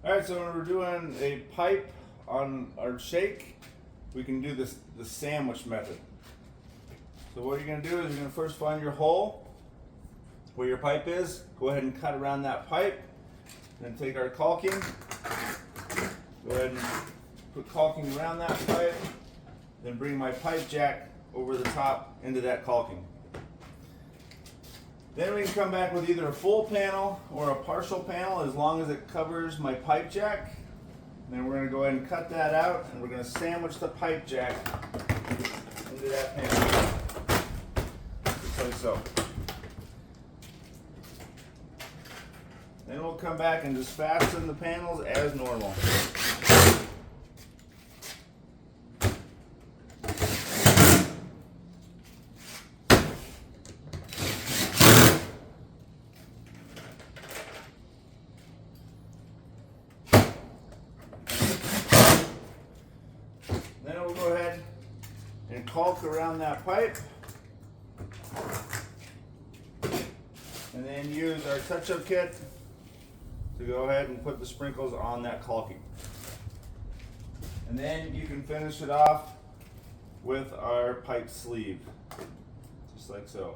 Alright, so when we're doing a pipe on our shake, we can do the sandwich method. So what you're going to do is you're going to first find your hole where your pipe is. Go ahead and cut around that pipe. Then take our caulking. Go ahead and put caulking around that pipe. Then bring my pipe jack over the top into that caulking. Then we can come back with either a full panel or a partial panel as long as it covers my pipe jack. And then we're going to go ahead and cut that out, and we're going to sandwich the pipe jack into that panel. Just like so. Then we'll come back and just fasten the panels as normal. Then we'll go ahead and caulk around that pipe. And then use our touch-up kit to go ahead and put the sprinkles on that caulking. And then you can finish it off with our pipe sleeve, just like so.